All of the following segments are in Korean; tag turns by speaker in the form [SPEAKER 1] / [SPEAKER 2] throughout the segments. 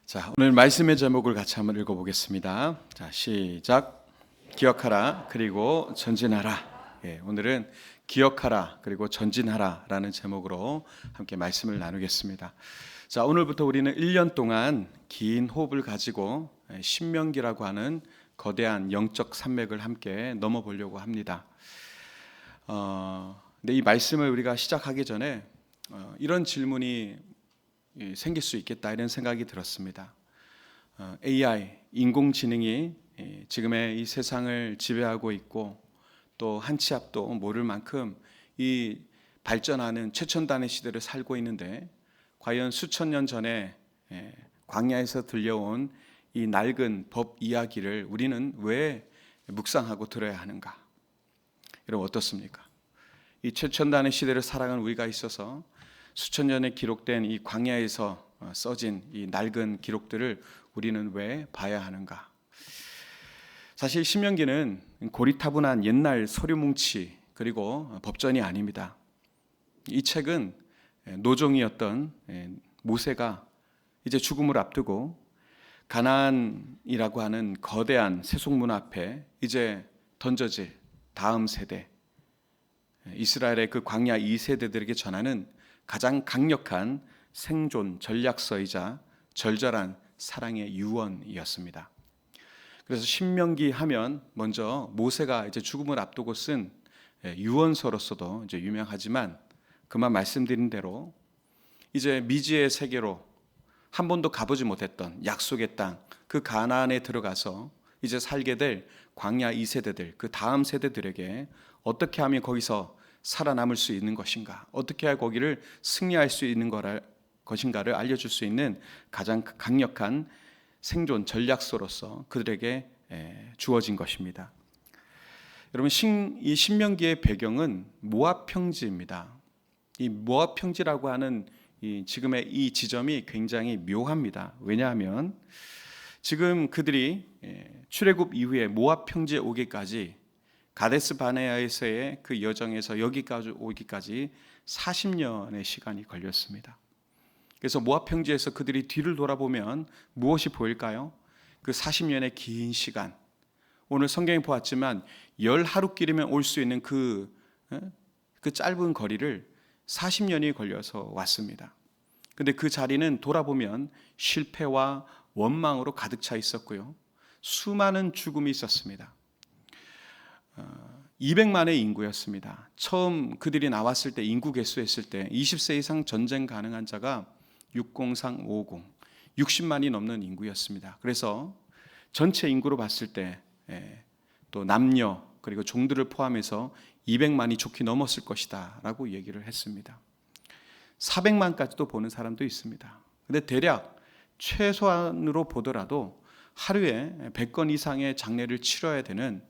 [SPEAKER 1] 자, 오늘 말씀의 제목을 같이 한번 읽어보겠습니다. 자, 시작. 기억하라 그리고 전진하라. 오늘은 기억하라 그리고 전진하라라는 제목으로 함께 말씀을 나누겠습니다. 자, 오늘부터 우리는 1년 동안 긴 호흡을 가지고 신명기라고 하는 거대한 영적 산맥을 함께 넘어보려고 합니다. 근데 이 말씀을 우리가 시작하기 전에 이런 질문이 생길 수 있겠다 이런 생각이 들었습니다. AI, 인공지능이 지금의 이 세상을 지배하고 있고 또 한 치 앞도 모를 만큼 이 발전하는 최첨단의 시대를 살고 있는데 과연 수천 년 전에 광야에서 들려온 이 낡은 법 이야기를 우리는 왜 묵상하고 들어야 하는가? 여러분 어떻습니까? 이 최첨단의 시대를 살아가는 우리가 있어서 수천 년에 기록된 이 광야에서 써진 이 낡은 기록들을 우리는 왜 봐야 하는가? 사실 신명기는 고리타분한 옛날 서류뭉치 그리고 법전이 아닙니다. 이 책은 노종이었던 모세가 이제 죽음을 앞두고 가나안이라고 하는 거대한 세속문 앞에 이제 던져질 다음 세대, 이스라엘의 그 광야 2세대들에게 전하는 가장 강력한 생존 전략서이자 절절한 사랑의 유언이었습니다. 그래서 신명기 하면 먼저 모세가 이제 죽음을 앞두고 쓴 유언서로서도 이제 유명하지만 그만 말씀드린 대로 이제 미지의 세계로 한 번도 가보지 못했던 약속의 땅, 그 가나안에 들어가서 이제 살게 될 광야 2세대들, 그 다음 세대들에게 어떻게 하면 거기서 살아남을 수 있는 것인가, 어떻게 해야 거기를 승리할 수 있는 것인가를 알려줄 수 있는 가장 강력한 생존 전략서로서 그들에게 주어진 것입니다. 여러분, 이 신명기의 배경은 모압 평지입니다. 이 모압 평지라고 하는 지금의 이 지점이 굉장히 묘합니다. 왜냐하면 지금 그들이 출애굽 이후에 모압 평지에 오기까지 가데스 바네아에서의 그 여정에서 여기까지 오기까지 40년의 시간이 걸렸습니다. 그래서 모압 평지에서 그들이 뒤를 돌아보면 무엇이 보일까요? 그 40년의 긴 시간, 오늘 성경에 보았지만 10하루길이면 올 수 있는 그 짧은 거리를 40년이 걸려서 왔습니다. 근데 그 자리는 돌아보면 실패와 원망으로 가득 차 있었고요, 수많은 죽음이 있었습니다. 200만의 인구였습니다. 처음 그들이 나왔을 때 인구 개수했을 때 20세 이상 전쟁 가능한 자가 60350, 60만이 넘는 인구였습니다. 그래서 전체 인구로 봤을 때 또 남녀 그리고 종들을 포함해서 200만이 좋게 넘었을 것이다 라고 얘기를 했습니다. 400만까지도 보는 사람도 있습니다. 근데 대략 최소한으로 보더라도 하루에 100건 이상의 장례를 치러야 되는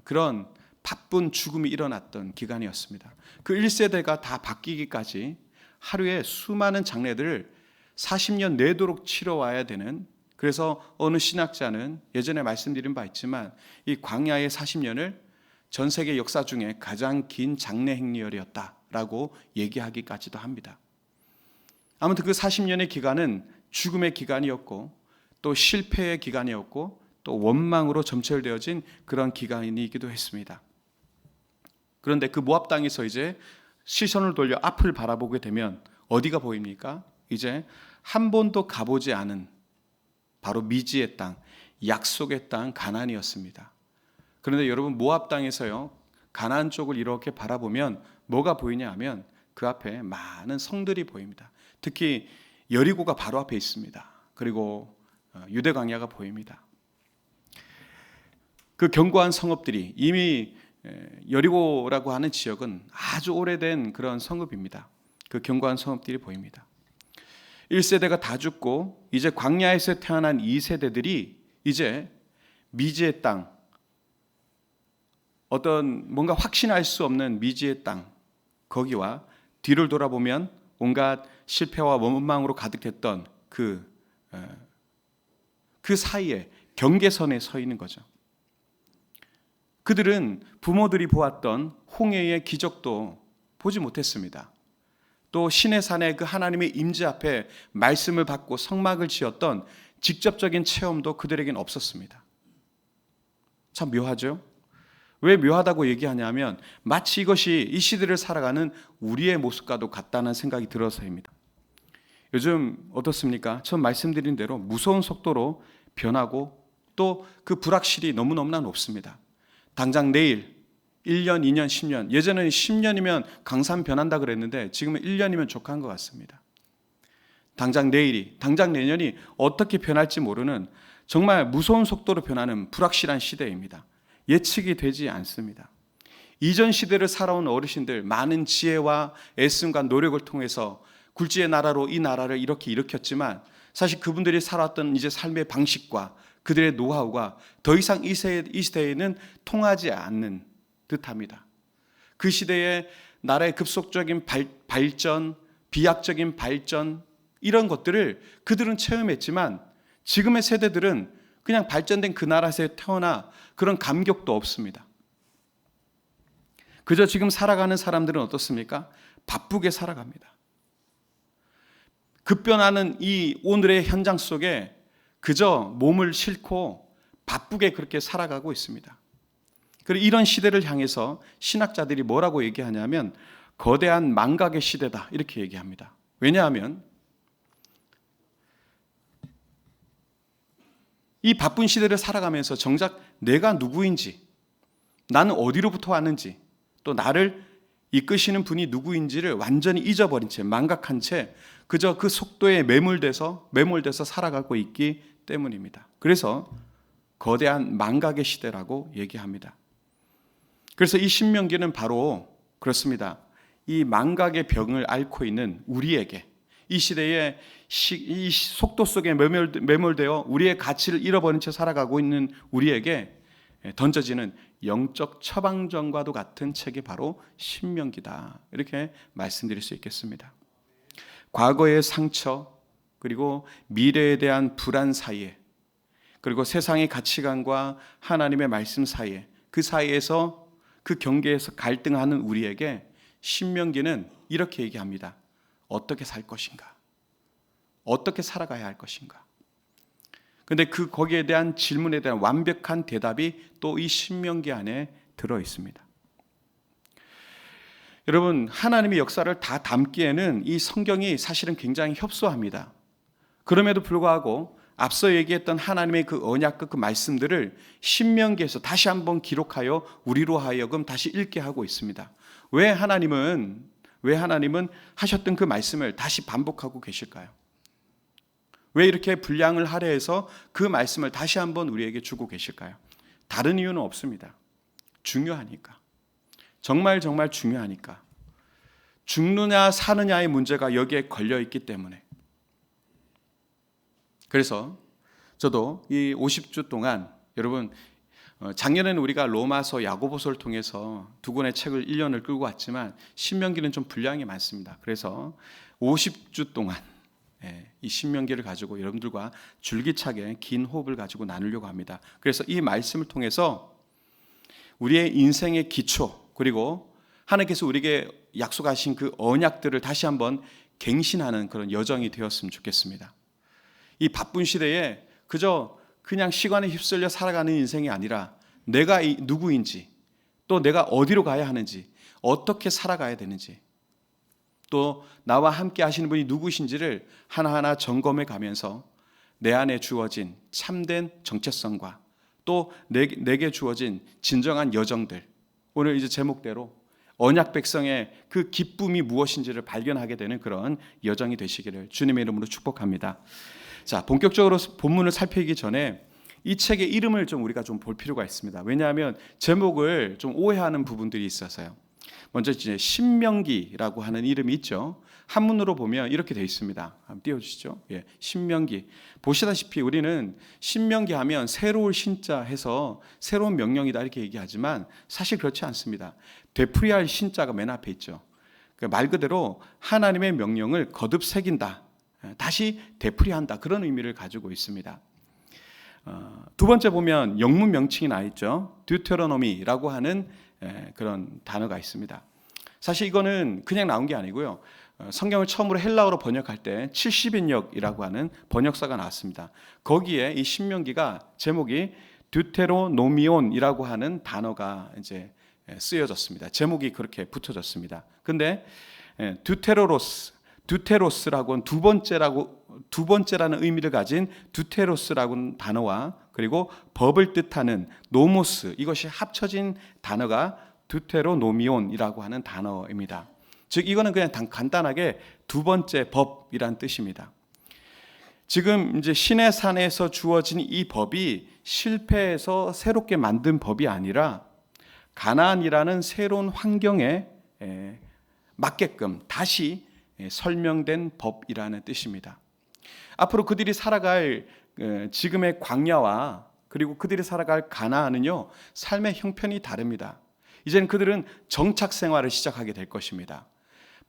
[SPEAKER 1] 그런 바쁜 죽음이 일어났던 기간이었습니다. 그 1세대가 다 바뀌기까지 하루에 수많은 장례들을 40년 내도록 치러와야 되는, 그래서 어느 신학자는 예전에 말씀드린 바 있지만 이 광야의 40년을 전 세계 역사 중에 가장 긴 장례 행렬이었다라고 얘기하기까지도 합니다. 아무튼 그 40년의 기간은 죽음의 기간이었고 또 실패의 기간이었고 또 원망으로 점철되어진 그런 기간이기도 했습니다. 그런데 그 모압 땅에서 이제 시선을 돌려 앞을 바라보게 되면 어디가 보입니까? 이제 한 번도 가보지 않은 바로 미지의 땅, 약속의 땅 가나안이었습니다. 그런데 여러분, 모압 땅에서요, 가나안 쪽을 이렇게 바라보면 뭐가 보이냐 하면 그 앞에 많은 성들이 보입니다. 특히 여리고가 바로 앞에 있습니다. 그리고 유대 광야가 보입니다. 그 견고한 성읍들이, 이미 여리고라고 하는 지역은 아주 오래된 그런 성읍입니다. 그 견고한 성읍들이 보입니다. 1세대가 다 죽고 이제 광야에서 태어난 2세대들이 이제 미지의 땅, 어떤 뭔가 확신할 수 없는 미지의 땅, 거기와 뒤를 돌아보면 온갖 실패와 원망으로 가득했던 그 사이에 경계선에 서 있는 거죠. 그들은 부모들이 보았던 홍해의 기적도 보지 못했습니다. 또 시내산의 그 하나님의 임재 앞에 말씀을 받고 성막을 지었던 직접적인 체험도 그들에겐 없었습니다. 참 묘하죠? 왜 묘하다고 얘기하냐면 마치 이것이 이 시대를 살아가는 우리의 모습과도 같다는 생각이 들어서입니다. 요즘 어떻습니까? 처음 말씀드린 대로 무서운 속도로 변하고 또 그 불확실이 너무너무나 높습니다. 당장 내일 1년, 2년, 10년, 예전에는 10년이면 강산 변한다 그랬는데 지금은 1년이면 족한 것 같습니다. 당장 내일이, 당장 내년이 어떻게 변할지 모르는 정말 무서운 속도로 변하는 불확실한 시대입니다. 예측이 되지 않습니다. 이전 시대를 살아온 어르신들 많은 지혜와 애씀과 노력을 통해서 굴지의 나라로 이 나라를 이렇게 일으켰지만 사실 그분들이 살았던 이제 삶의 방식과 그들의 노하우가 더 이상 이 시대에는 통하지 않는 듯합니다. 그 시대의 나라의 급속적인 발전, 비약적인 발전 이런 것들을 그들은 체험했지만 지금의 세대들은 그냥 발전된 그 나라에서 태어나 그런 감격도 없습니다. 그저 지금 살아가는 사람들은 어떻습니까? 바쁘게 살아갑니다. 급변하는 이 오늘의 현장 속에 그저 몸을 싣고 바쁘게 그렇게 살아가고 있습니다. 그리고 이런 시대를 향해서 신학자들이 뭐라고 얘기하냐면 거대한 망각의 시대다 이렇게 얘기합니다. 왜냐하면 이 바쁜 시대를 살아가면서 정작 내가 누구인지, 나는 어디로부터 왔는지, 또 나를 이끄시는 분이 누구인지를 완전히 잊어버린 채, 망각한 채 그저 그 속도에 매몰돼서 살아가고 있기 때문입니다. 그래서 거대한 망각의 시대라고 얘기합니다. 그래서 이 신명기는 바로 그렇습니다. 이 망각의 병을 앓고 있는 우리에게 이 시대의 이 속도 속에 매몰되어 우리의 가치를 잃어버린 채 살아가고 있는 우리에게 던져지는 영적 처방전과도 같은 책이 바로 신명기다. 이렇게 말씀드릴 수 있겠습니다. 과거의 상처 그리고 미래에 대한 불안 사이에 그리고 세상의 가치관과 하나님의 말씀 사이에 그 사이에서 그 경계에서 갈등하는 우리에게 신명기는 이렇게 얘기합니다. 어떻게 살 것인가? 어떻게 살아가야 할 것인가? 근데 거기에 대한 질문에 대한 완벽한 대답이 또 이 신명기 안에 들어 있습니다. 여러분, 하나님의 역사를 다 담기에는 이 성경이 사실은 굉장히 협소합니다. 그럼에도 불구하고 앞서 얘기했던 하나님의 그 언약과 그 말씀들을 신명기에서 다시 한번 기록하여 우리로 하여금 다시 읽게 하고 있습니다. 왜 하나님은 하셨던 그 말씀을 다시 반복하고 계실까요? 왜 이렇게 분량을 할애해서 그 말씀을 다시 한번 우리에게 주고 계실까요? 다른 이유는 없습니다. 중요하니까. 정말 중요하니까. 죽느냐 사느냐의 문제가 여기에 걸려 있기 때문에. 그래서 저도 이 50주 동안 여러분 작년에는 우리가 로마서 야고보서를 통해서 두 권의 책을 1년을 끌고 왔지만 신명기는 좀 분량이 많습니다. 그래서 50주 동안 이 신명기를 가지고 여러분들과 줄기차게 긴 호흡을 가지고 나누려고 합니다. 그래서 이 말씀을 통해서 우리의 인생의 기초 그리고 하나님께서 우리에게 약속하신 그 언약들을 다시 한번 갱신하는 그런 여정이 되었으면 좋겠습니다. 이 바쁜 시대에 그냥 시간에 휩쓸려 살아가는 인생이 아니라 내가 누구인지 또 내가 어디로 가야 하는지 어떻게 살아가야 되는지 또 나와 함께 하시는 분이 누구신지를 하나하나 점검해 가면서 내 안에 주어진 참된 정체성과 또 내게 주어진 진정한 여정들 오늘 이제 제목대로 언약 백성의 그 기쁨이 무엇인지를 발견하게 되는 그런 여정이 되시기를 주님의 이름으로 축복합니다. 자, 본격적으로 본문을 살피기 전에 이 책의 이름을 우리가 볼 필요가 있습니다. 왜냐하면 제목을 좀 오해하는 부분들이 있어서요. 먼저 이제 신명기라고 하는 이름이 있죠. 한문으로 보면 이렇게 되어 있습니다. 한번 띄워주시죠. 신명기. 보시다시피 우리는 신명기 하면 새로울 신자 해서 새로운 명령이다 이렇게 얘기하지만 사실 그렇지 않습니다. 되풀이할 신자가 맨 앞에 있죠. 말 그대로 하나님의 명령을 거듭 새긴다. 다시 되풀이한다. 그런 의미를 가지고 있습니다. 두 번째 보면 영문 명칭이 나 있죠. 듀테로노미라고 하는 그런 단어가 있습니다. 사실 이거는 그냥 나온 게 아니고요. 성경을 처음으로 헬라어로 번역할 때 70인역이라고 하는 번역서가 나왔습니다. 거기에 이 신명기가 제목이 듀테로노미온이라고 하는 단어가 이제 쓰여졌습니다. 제목이 그렇게 붙어졌습니다. 근데 듀테로스라고는 두 번째라는 의미를 가진 듀테로스라는 단어와 그리고 법을 뜻하는 노모스, 이것이 합쳐진 단어가 듀테로노미온이라고 하는 단어입니다. 즉 이거는 그냥 간단하게 두 번째 법이란 뜻입니다. 지금 이제 시내산에서 주어진 이 법이 실패해서 새롭게 만든 법이 아니라 가나안이라는 새로운 환경에 맞게끔 다시 설명된 법이라는 뜻입니다. 앞으로 그들이 살아갈 지금의 광야와 그리고 그들이 살아갈 가나안은요, 삶의 형편이 다릅니다. 이제는 그들은 정착 생활을 시작하게 될 것입니다.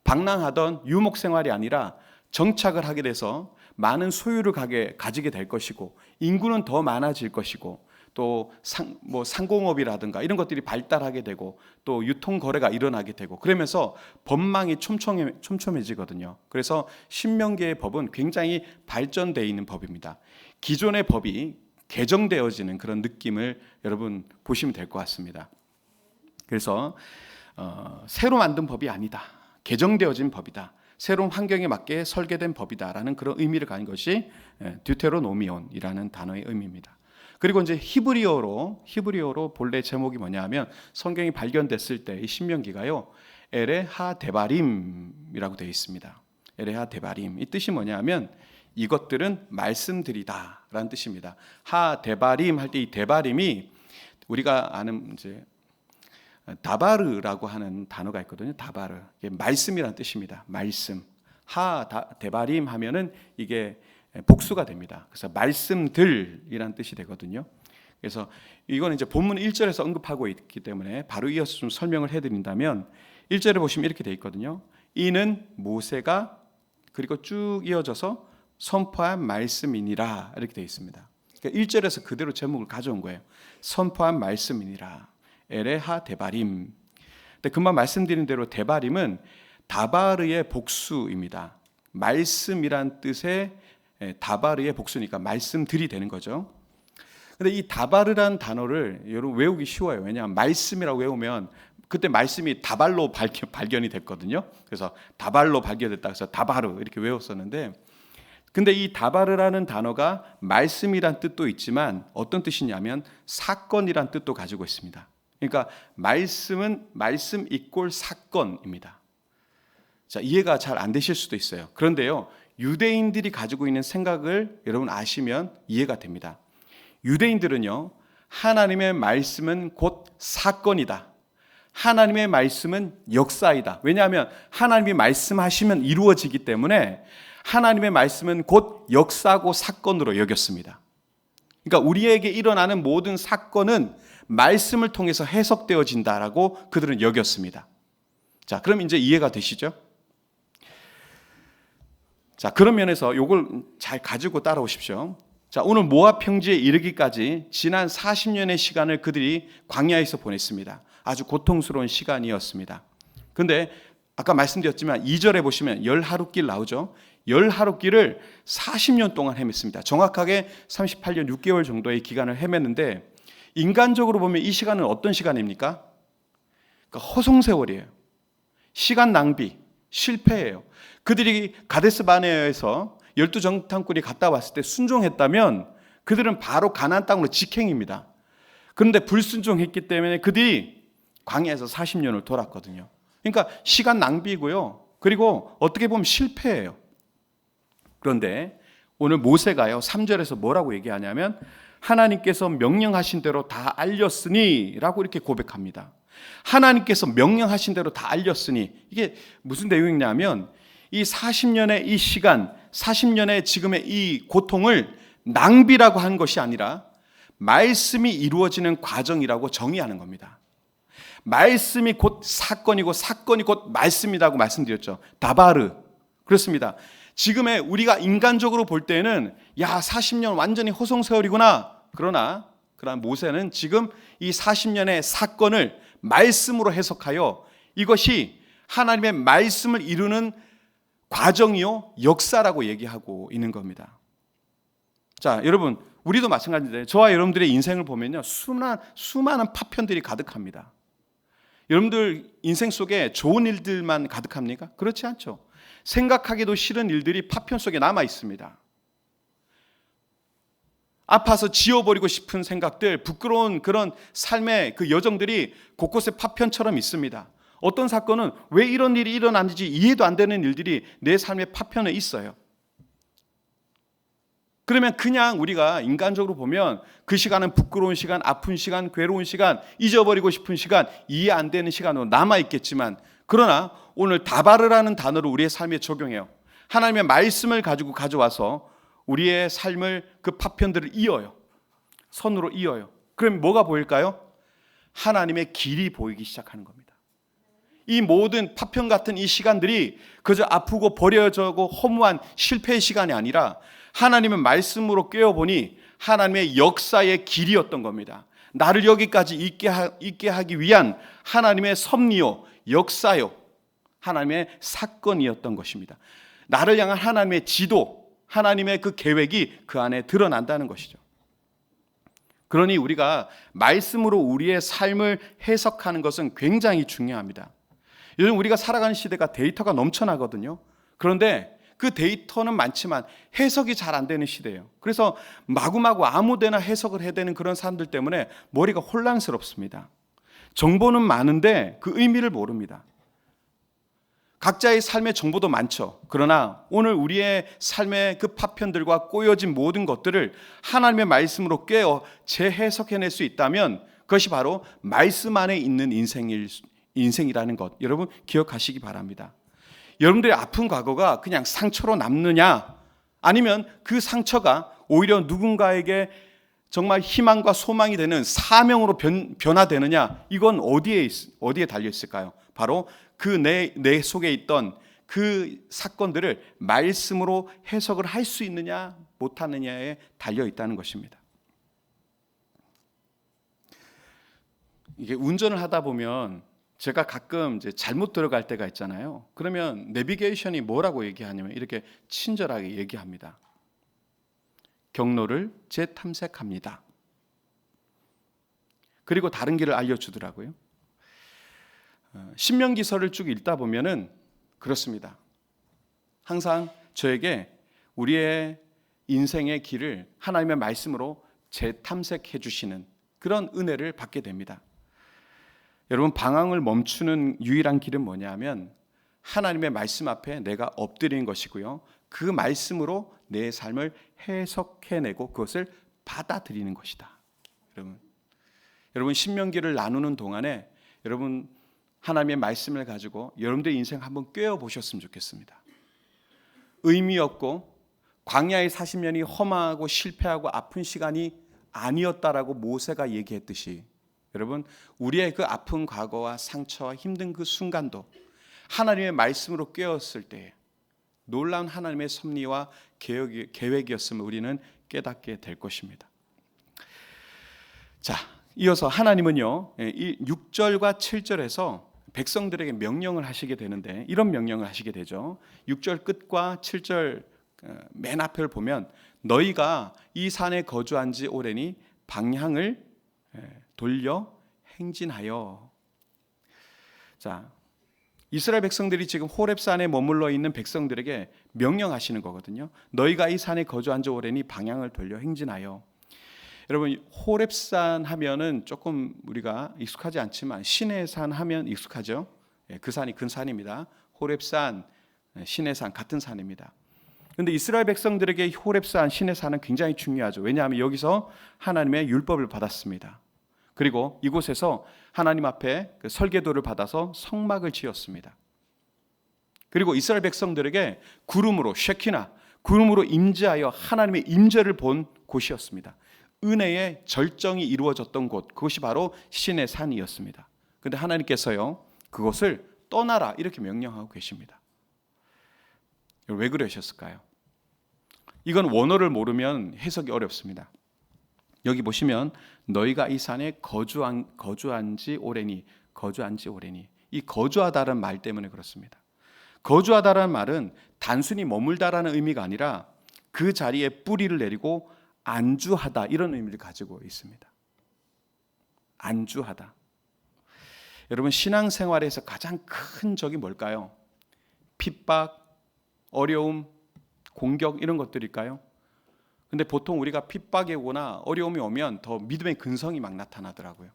[SPEAKER 1] 방랑하던 유목 생활이 아니라 정착을 하게 돼서 많은 소유를 가지게 될 것이고, 인구는 더 많아질 것이고, 또 상공업이라든가 이런 것들이 발달하게 되고, 또 유통 거래가 일어나게 되고, 그러면서 법망이 촘촘해지거든요. 그래서 신명기의 법은 굉장히 발전되어 있는 법입니다. 기존의 법이 개정되어지는 그런 느낌을 여러분 보시면 될 것 같습니다. 그래서 새로 만든 법이 아니다, 개정되어진 법이다, 새로운 환경에 맞게 설계된 법이다라는 그런 의미를 가진 것이 듀테로노미온이라는 단어의 의미입니다. 그리고 이제 히브리어로 본래 제목이 뭐냐하면, 성경이 발견됐을 때 이 신명기가요, 에레 하데바림이라고 되어 있습니다. 에레 하데바림, 이 뜻이 뭐냐하면 이것들은 말씀들이다라는 뜻입니다. 하데바림 할 때 이 데바림이 우리가 아는 이제 다바르라고 하는 단어가 있거든요. 다바르, 이게 말씀이라는 뜻입니다. 말씀. 데바림 하면은 이게 복수가 됩니다. 그래서 말씀들이라는 뜻이 되거든요. 그래서 이거는 이제 본문 1절에서 언급하고 있기 때문에 바로 이어서 좀 설명을 해드린다면, 1절에 보시면 이렇게 되어 있거든요. 이는 모세가, 그리고 쭉 이어져서 선포한 말씀이니라, 이렇게 되어 있습니다. 그러니까 1절에서 그대로 제목을 가져온 거예요. 선포한 말씀이니라. 에레하 데바림. 근데 금방 말씀드린 대로 데바림은 다바르의 복수입니다. 말씀이란 뜻의 다바르의 복수니까 말씀들이 되는 거죠. 근데 이 다바르란 단어를 여러분 외우기 쉬워요. 왜냐하면 말씀이라고 외우면 그때 말씀이 다발로 발견이 됐거든요. 그래서 다발로 발견됐다 해서 다바르 이렇게 외웠었는데, 근데 이 다바르라는 단어가 말씀이란 뜻도 있지만 어떤 뜻이냐면 사건이란 뜻도 가지고 있습니다. 그러니까 말씀은 말씀 이꼴 사건입니다. 자, 이해가 잘 안 되실 수도 있어요. 그런데요, 유대인들이 가지고 있는 생각을 여러분 아시면 이해가 됩니다. 유대인들은요, 하나님의 말씀은 곧 사건이다, 하나님의 말씀은 역사이다. 왜냐하면 하나님이 말씀하시면 이루어지기 때문에 하나님의 말씀은 곧 역사고 사건으로 여겼습니다. 그러니까 우리에게 일어나는 모든 사건은 말씀을 통해서 해석되어진다라고 그들은 여겼습니다. 자, 그럼 이제 이해가 되시죠? 자, 그런 면에서 이걸 잘 가지고 따라오십시오. 자, 오늘 모압 평지에 이르기까지 지난 40년의 시간을 그들이 광야에서 보냈습니다. 아주 고통스러운 시간이었습니다. 근데 아까 말씀드렸지만 2절에 보시면 10하루길 나오죠. 10하루길을 40년 동안 헤맸습니다. 정확하게 38년 6개월 정도의 기간을 헤맸는데, 인간적으로 보면 이 시간은 어떤 시간입니까? 그러니까 허송세월이에요. 시간 낭비, 실패예요. 그들이 가데스 바네아에서 12정탐꾼이 갔다 왔을 때 순종했다면 그들은 바로 가나안 땅으로 직행입니다. 그런데 불순종했기 때문에 그들이 광야에서 40년을 돌았거든요. 그러니까 시간 낭비고요. 그리고 어떻게 보면 실패예요. 그런데 오늘 모세가요, 3절에서 뭐라고 얘기하냐면 하나님께서 명령하신 대로 다 알렸으니 라고 이렇게 고백합니다. 하나님께서 명령하신 대로 다 알렸으니, 이게 무슨 내용이냐면 이 40년의 이 시간, 40년의 지금의 이 고통을 낭비라고 한 것이 아니라 말씀이 이루어지는 과정이라고 정의하는 겁니다. 말씀이 곧 사건이고 사건이 곧 말씀이라고 말씀드렸죠. 다바르. 그렇습니다. 지금의 우리가 인간적으로 볼 때는 40년 완전히 허송세월이구나. 그러나 모세는 지금 이 40년의 사건을 말씀으로 해석하여 이것이 하나님의 말씀을 이루는 과정이요 역사라고 얘기하고 있는 겁니다. 자, 여러분, 우리도 마찬가지인데 저와 여러분들의 인생을 보면요 수많은 파편들이 가득합니다. 여러분들 인생 속에 좋은 일들만 가득합니까? 그렇지 않죠. 생각하기도 싫은 일들이 파편 속에 남아 있습니다. 아파서 지워버리고 싶은 생각들, 부끄러운 그런 삶의 그 여정들이 곳곳에 파편처럼 있습니다. 어떤 사건은 왜 이런 일이 일어났는지 이해도 안 되는 일들이 내 삶의 파편에 있어요. 그러면 그냥 우리가 인간적으로 보면 그 시간은 부끄러운 시간, 아픈 시간, 괴로운 시간, 잊어버리고 싶은 시간, 이해 안 되는 시간으로 남아있겠지만, 그러나 오늘 다바르라는 단어를 우리의 삶에 적용해요. 하나님의 말씀을 가지고 가져와서 우리의 삶을 그 파편들을 이어요. 선으로 이어요. 그럼 뭐가 보일까요? 하나님의 길이 보이기 시작하는 겁니다. 이 모든 파편 같은 이 시간들이 그저 아프고 버려져고 허무한 실패의 시간이 아니라 하나님의 말씀으로 깨어보니 하나님의 역사의 길이었던 겁니다. 나를 여기까지 있게 하기 위한 하나님의 섭리요, 역사요, 하나님의 사건이었던 것입니다. 나를 향한 하나님의 지도, 하나님의 그 계획이 그 안에 드러난다는 것이죠. 그러니 우리가 말씀으로 우리의 삶을 해석하는 것은 굉장히 중요합니다. 요즘 우리가 살아가는 시대가 데이터가 넘쳐나거든요. 그런데 그 데이터는 많지만 해석이 잘 안 되는 시대예요. 그래서 마구마구 아무데나 해석을 해야 되는 그런 사람들 때문에 머리가 혼란스럽습니다. 정보는 많은데 그 의미를 모릅니다. 각자의 삶의 정보도 많죠. 그러나 오늘 우리의 삶의 그 파편들과 꼬여진 모든 것들을 하나님의 말씀으로 깨어 재해석해낼 수 있다면 그것이 바로 말씀 안에 있는 인생이라는 것, 여러분 기억하시기 바랍니다. 여러분들의 아픈 과거가 그냥 상처로 남느냐, 아니면 그 상처가 오히려 누군가에게 정말 희망과 소망이 되는 사명으로 변화되느냐, 이건 어디에 달려 있을까요? 바로 그 내 속에 있던 그 사건들을 말씀으로 해석을 할 수 있느냐 못하느냐에 달려 있다는 것입니다. 이게 운전을 하다 보면 제가 가끔 이제 잘못 들어갈 때가 있잖아요. 그러면 내비게이션이 뭐라고 얘기하냐면 이렇게 친절하게 얘기합니다. 경로를 재탐색합니다. 그리고 다른 길을 알려주더라고요. 신명기서를 쭉 읽다 보면은 그렇습니다. 항상 저에게 우리의 인생의 길을 하나님의 말씀으로 재탐색해 주시는 그런 은혜를 받게 됩니다. 여러분, 방황을 멈추는 유일한 길은 뭐냐면 하나님의 말씀 앞에 내가 엎드리는 것이고요. 그 말씀으로 내 삶을 해석해내고 그것을 받아들이는 것이다. 여러분 신명기를 나누는 동안에 여러분 하나님의 말씀을 가지고 여러분들의 인생 한번 꿰어보셨으면 좋겠습니다. 의미 없고 광야의 40년이 험하고 실패하고 아픈 시간이 아니었다라고 모세가 얘기했듯이 여러분 우리의 그 아픈 과거와 상처와 힘든 그 순간도 하나님의 말씀으로 깨었을 때 놀라운 하나님의 섭리와 계획이었음을 우리는 깨닫게 될 것입니다. 자, 이어서 하나님은요 6절과 7절에서 백성들에게 명령을 하시게 되는데 이런 명령을 하시게 되죠. 6절 끝과 7절 맨 앞을 보면 너희가 이 산에 거주한 지 오래니 방향을 돌려 행진하여. 자, 이스라엘 백성들이 지금 호렙산에 머물러 있는 백성들에게 명령하시는 거거든요. 너희가 이 산에 거주한 지 오래니 방향을 돌려 행진하여. 여러분 호렙산 하면은 조금 우리가 익숙하지 않지만 시내산 하면 익숙하죠. 그 산이 큰 산입니다. 호렙산, 시내산 같은 산입니다. 그런데 이스라엘 백성들에게 호렙산, 시내산은 굉장히 중요하죠. 왜냐하면 여기서 하나님의 율법을 받았습니다. 그리고 이곳에서 하나님 앞에 그 설계도를 받아서 성막을 지었습니다. 그리고 이스라엘 백성들에게 구름으로 쉐키나, 구름으로 임재하여 하나님의 임재를 본 곳이었습니다. 은혜의 절정이 이루어졌던 곳, 그것이 바로 신의 산이었습니다. 그런데 하나님께서요 그것을 떠나라 이렇게 명령하고 계십니다. 왜 그러셨을까요? 이건 원어를 모르면 해석이 어렵습니다. 여기 보시면 너희가 이 산에 거주한 지 오래니, 이 거주하다는 말 때문에 그렇습니다. 거주하다라는 말은 단순히 머물다라는 의미가 아니라 그 자리에 뿌리를 내리고 안주하다, 이런 의미를 가지고 있습니다. 안주하다. 여러분, 신앙생활에서 가장 큰 적이 뭘까요? 핍박, 어려움, 공격, 이런 것들일까요? 근데 보통 우리가 핍박이 오거나 어려움이 오면 더 믿음의 근성이 막 나타나더라고요.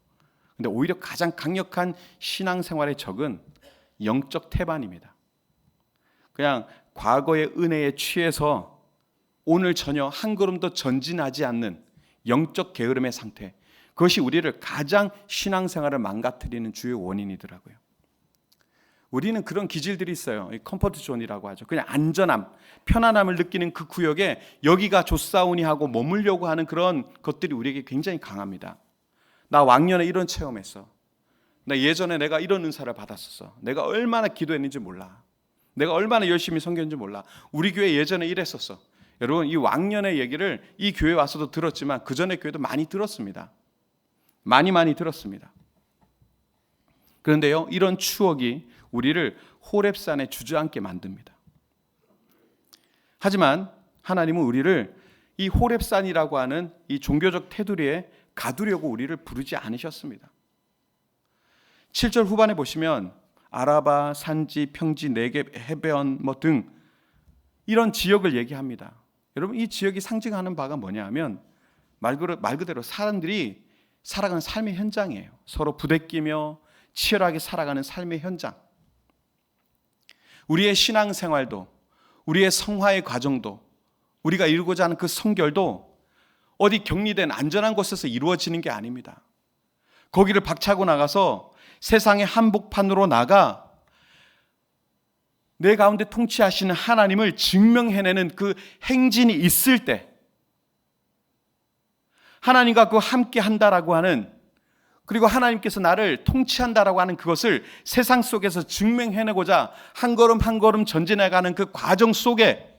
[SPEAKER 1] 근데 오히려 가장 강력한 신앙생활의 적은 영적 태반입니다. 그냥 과거의 은혜에 취해서 오늘 전혀 한 걸음도 전진하지 않는 영적 게으름의 상태, 그것이 우리를 가장 신앙생활을 망가뜨리는 주요 원인이더라고요. 우리는 그런 기질들이 있어요. 컴포트 존이라고 하죠. 그냥 안전함, 편안함을 느끼는 그 구역에 여기가 좋사오니 하고 머물려고 하는 그런 것들이 우리에게 굉장히 강합니다. 나 왕년에 이런 체험했어. 나 예전에 내가 이런 은사를 받았었어. 내가 얼마나 기도했는지 몰라. 내가 얼마나 열심히 섬겼는지 몰라. 우리 교회 예전에 이랬었어. 여러분, 이 왕년의 얘기를 이 교회 와서도 들었지만 그 전에 교회도 많이 들었습니다. 많이 들었습니다. 그런데요, 이런 추억이 우리를 호렙산에 주저앉게 만듭니다. 하지만 하나님은 우리를 이 호렙산이라고 하는 이 종교적 테두리에 가두려고 우리를 부르지 않으셨습니다. 7절 후반에 보시면 아라바, 산지, 평지, 네겝, 해변 등 이런 지역을 얘기합니다. 여러분, 이 지역이 상징하는 바가 뭐냐 하면 말 그대로 사람들이 살아가는 삶의 현장이에요. 서로 부대끼며 치열하게 살아가는 삶의 현장. 우리의 신앙생활도, 우리의 성화의 과정도, 우리가 이루고자 하는 그 성결도 어디 격리된 안전한 곳에서 이루어지는 게 아닙니다. 거기를 박차고 나가서 세상의 한복판으로 나가 내 가운데 통치하시는 하나님을 증명해내는 그 행진이 있을 때, 하나님과 그 함께 한다라고 하는, 그리고 하나님께서 나를 통치한다라고 하는 그것을 세상 속에서 증명해내고자 한 걸음 한 걸음 전진해가는 그 과정 속에,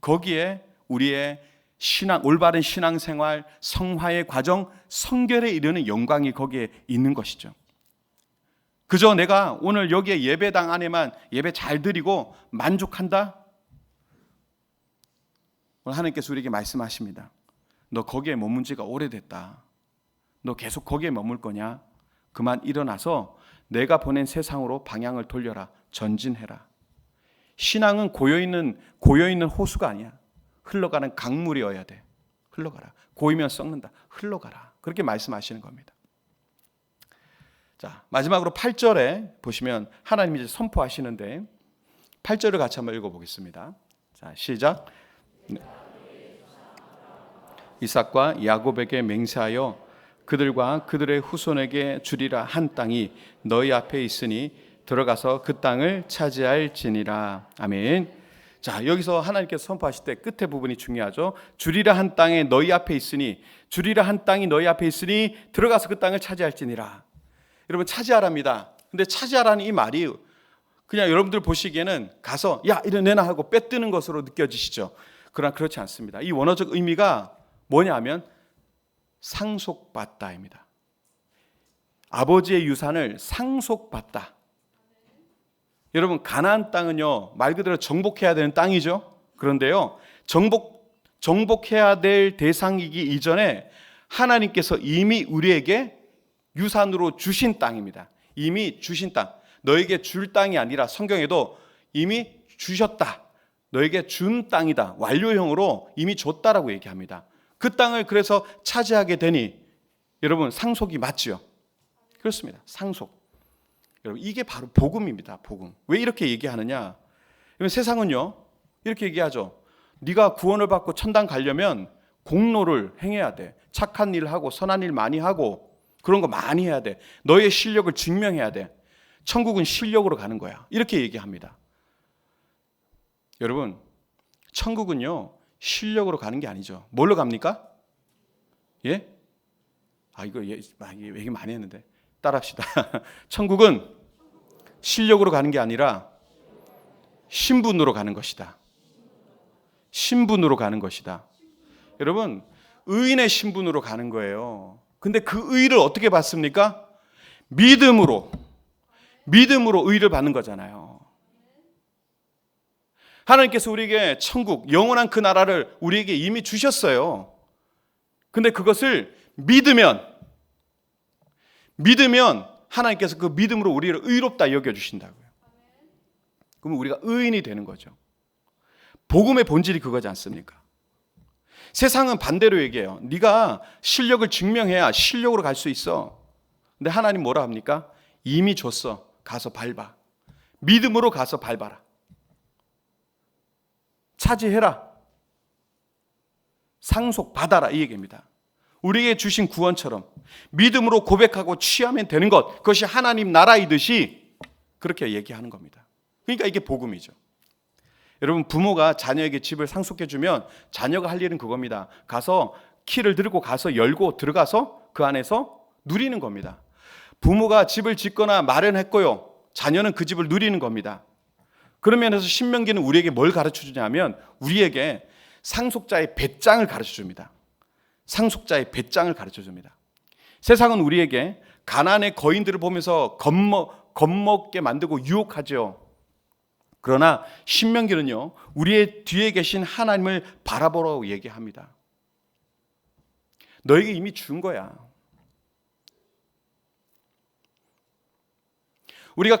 [SPEAKER 1] 거기에 우리의 올바른 신앙생활, 성화의 과정, 성결에 이르는 영광이 거기에 있는 것이죠. 그저 내가 오늘 여기에 예배당 안에만 예배 잘 드리고 만족한다? 오늘 하나님께서 우리에게 말씀하십니다. 너 거기에 머문 지가 오래됐다. 너 계속 거기에 머물 거냐? 그만 일어나서 내가 보낸 세상으로 방향을 돌려라. 전진해라. 신앙은 고여있는 호수가 아니야. 흘러가는 강물이어야 돼. 흘러가라. 고이면 썩는다. 흘러가라. 그렇게 말씀하시는 겁니다. 자, 마지막으로 8절에 보시면 하나님이 이제 선포하시는데 8절을 같이 한번 읽어보겠습니다. 자, 시작. 이삭과 야곱에게 맹세하여 그들과 그들의 후손에게 주리라 한 땅이 너희 앞에 있으니 들어가서 그 땅을 차지할지니라. 아멘. 자, 여기서 하나님께서 선포하실 때 끝에 부분이 중요하죠. 주리라 한 땅에 너희 앞에 있으니, 주리라 한 땅이 너희 앞에 있으니 들어가서 그 땅을 차지할지니라. 여러분, 차지하랍니다. 근데 차지하라는 이 말이 그냥 여러분들 보시기에는 가서 야 이래내나 하고 빼뜨는 것으로 느껴지시죠. 그러나 그렇지 않습니다. 이 원어적 의미가 뭐냐면 상속받다입니다. 아버지의 유산을 상속받다. 여러분, 가나안 땅은요, 말 그대로 정복해야 되는 땅이죠. 그런데요, 정복해야 될 대상이기 이전에 하나님께서 이미 우리에게 유산으로 주신 땅입니다. 이미 주신 땅. 너에게 줄 땅이 아니라 성경에도 이미 주셨다. 너에게 준 땅이다. 완료형으로 이미 줬다라고 얘기합니다. 그 땅을 그래서 차지하게 되니 여러분, 상속이 맞지요? 그렇습니다. 상속. 여러분, 이게 바로 복음입니다. 복음. 왜 이렇게 얘기하느냐? 세상은요, 이렇게 얘기하죠. 네가 구원을 받고 천당 가려면 공로를 행해야 돼. 착한 일 하고 선한 일 많이 하고 그런 거 많이 해야 돼. 너의 실력을 증명해야 돼. 천국은 실력으로 가는 거야. 이렇게 얘기합니다. 여러분, 천국은요, 실력으로 가는 게 아니죠. 뭘로 갑니까? 예? 이거 얘기 많이 했는데 따라합시다. 천국은 실력으로 가는 게 아니라 신분으로 가는 것이다. 신분으로 가는 것이다. 여러분, 의인의 신분으로 가는 거예요. 근데 그 의를 어떻게 받습니까? 믿음으로 의를 받는 거잖아요. 하나님께서 우리에게 천국, 영원한 그 나라를 우리에게 이미 주셨어요. 근데 그것을 믿으면 하나님께서 그 믿음으로 우리를 의롭다 여겨주신다고요. 그러면 우리가 의인이 되는 거죠. 복음의 본질이 그거지 않습니까? 세상은 반대로 얘기해요. 네가 실력을 증명해야 실력으로 갈 수 있어. 근데 하나님 뭐라 합니까? 이미 줬어. 가서 밟아. 믿음으로 가서 밟아라. 차지해라. 상속받아라. 이 얘기입니다. 우리에게 주신 구원처럼 믿음으로 고백하고 취하면 되는 것, 그것이 하나님 나라이듯이 그렇게 얘기하는 겁니다. 그러니까 이게 복음이죠. 여러분, 부모가 자녀에게 집을 상속해주면 자녀가 할 일은 그겁니다. 가서 키를 들고 가서 열고 들어가서 그 안에서 누리는 겁니다. 부모가 집을 짓거나 마련했고요, 자녀는 그 집을 누리는 겁니다. 그런 면에서 신명기는 우리에게 뭘 가르쳐 주냐면 우리에게 상속자의 배짱을 가르쳐 줍니다. 상속자의 배짱을 가르쳐 줍니다. 세상은 우리에게 가나안의 거인들을 보면서 겁먹게 만들고 유혹하죠. 그러나 신명기는요, 우리의 뒤에 계신 하나님을 바라보라고 얘기합니다. 너에게 이미 준 거야. 우리가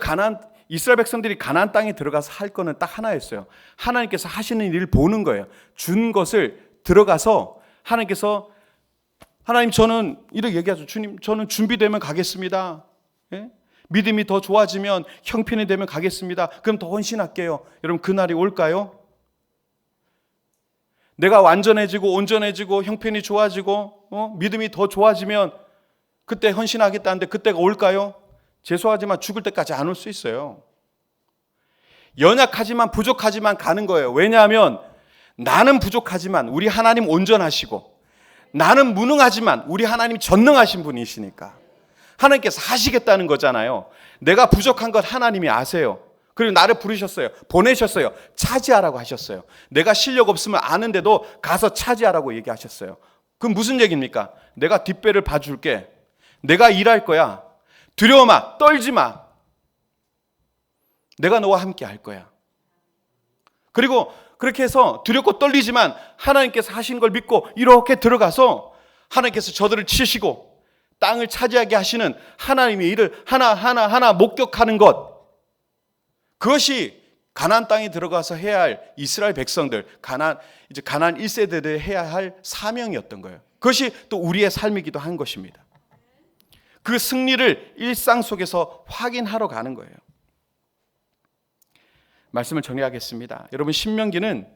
[SPEAKER 1] 이스라엘 백성들이 가나안 땅에 들어가서 할 거는 딱 하나였어요. 하나님께서 하시는 일을 보는 거예요. 준 것을 들어가서 하나님, 저는 이렇게 얘기하죠. 주님, 저는 준비되면 가겠습니다. 예? 믿음이 더 좋아지면, 형편이 되면 가겠습니다. 그럼 더 헌신할게요. 여러분, 그날이 올까요? 내가 완전해지고 온전해지고 형편이 좋아지고 믿음이 더 좋아지면 그때 헌신하겠다는데 그때가 올까요? 죄송하지만 죽을 때까지 안 올 수 있어요. 연약하지만 부족하지만 가는 거예요. 왜냐하면 나는 부족하지만 우리 하나님 온전하시고, 나는 무능하지만 우리 하나님 전능하신 분이시니까 하나님께서 하시겠다는 거잖아요. 내가 부족한 것 하나님이 아세요. 그리고 나를 부르셨어요. 보내셨어요. 차지하라고 하셨어요. 내가 실력 없으면 아는데도 가서 차지하라고 얘기하셨어요. 그럼 무슨 얘기입니까? 내가 뒷배를 봐줄게. 내가 일할 거야. 두려워 마. 떨지 마. 내가 너와 함께 할 거야. 그리고 그렇게 해서 두렵고 떨리지만 하나님께서 하신 걸 믿고 이렇게 들어가서 하나님께서 저들을 치시고 땅을 차지하게 하시는 하나님의 일을 하나하나 목격하는 것, 그것이 가나안 땅에 들어가서 해야 할 이스라엘 백성들, 가나안 1세대들이 해야 할 사명이었던 거예요. 그것이 또 우리의 삶이기도 한 것입니다. 그 승리를 일상 속에서 확인하러 가는 거예요. 말씀을 정리하겠습니다. 여러분, 신명기는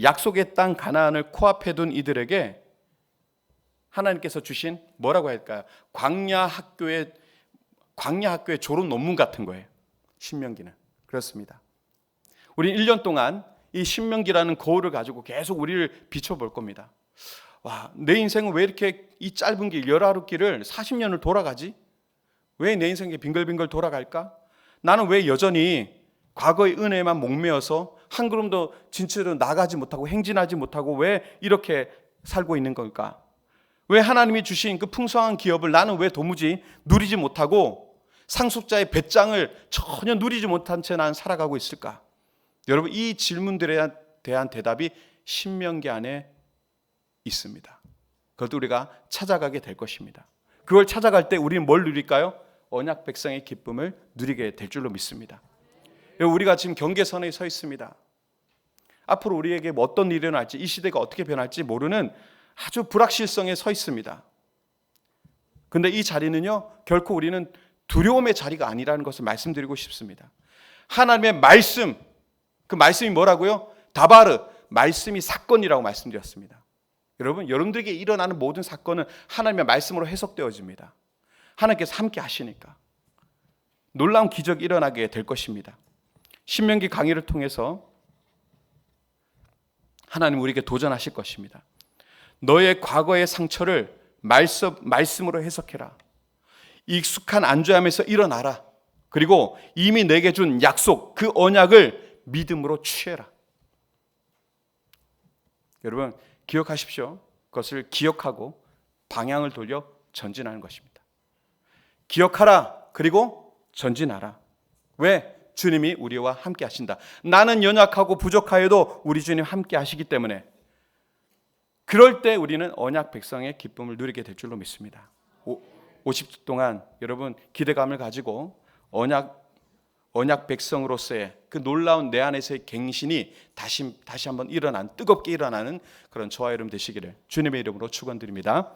[SPEAKER 1] 약속의 땅 가나안을 코앞에 둔 이들에게 하나님께서 주신 뭐라고 할까요? 광야 학교의 졸업 논문 같은 거예요. 신명기는. 그렇습니다. 우리 1년 동안 이 신명기라는 거울을 가지고 계속 우리를 비춰볼 겁니다. 와, 내 인생은 왜 이렇게 이 짧은 길, 열하루길을 40년을 돌아가지? 왜 내 인생이 빙글빙글 돌아갈까? 나는 왜 여전히 과거의 은혜에만 목매어서 한 걸음도 진짜로 나가지 못하고 행진하지 못하고 왜 이렇게 살고 있는 걸까? 왜 하나님이 주신 그 풍성한 기업을 나는 왜 도무지 누리지 못하고 상속자의 배짱을 전혀 누리지 못한 채 나는 살아가고 있을까? 여러분, 이 질문들에 대한 대답이 신명기 안에 있습니다. 그것도 우리가 찾아가게 될 것입니다. 그걸 찾아갈 때 우리는 뭘 누릴까요? 언약 백성의 기쁨을 누리게 될 줄로 믿습니다. 우리가 지금 경계선에 서 있습니다. 앞으로 우리에게 어떤 일이 일어날지, 이 시대가 어떻게 변할지 모르는 아주 불확실성에 서 있습니다. 그런데 이 자리는요, 결코 우리는 두려움의 자리가 아니라는 것을 말씀드리고 싶습니다. 하나님의 말씀, 그 말씀이 뭐라고요? 다바르, 말씀이 사건이라고 말씀드렸습니다. 여러분들에게 일어나는 모든 사건은 하나님의 말씀으로 해석되어집니다. 하나님께서 함께 하시니까 놀라운 기적이 일어나게 될 것입니다. 신명기 강의를 통해서 하나님 우리에게 도전하실 것입니다. 너의 과거의 상처를 말씀으로 해석해라. 익숙한 안주함에서 일어나라. 그리고 이미 내게 준 약속, 그 언약을 믿음으로 취해라. 여러분, 기억하십시오. 그것을 기억하고 방향을 돌려 전진하는 것입니다. 기억하라. 그리고 전진하라. 왜? 주님이 우리와 함께 하신다. 나는 연약하고 부족하여도 우리 주님 함께 하시기 때문에 그럴 때 우리는 언약 백성의 기쁨을 누리게 될 줄로 믿습니다. 50주 동안 여러분 기대감을 가지고 언약 백성으로서의 그 놀라운 내 안에서의 갱신이 다시 한번 뜨겁게 일어나는 그런 저와 여러분 되시기를 주님의 이름으로 축원드립니다.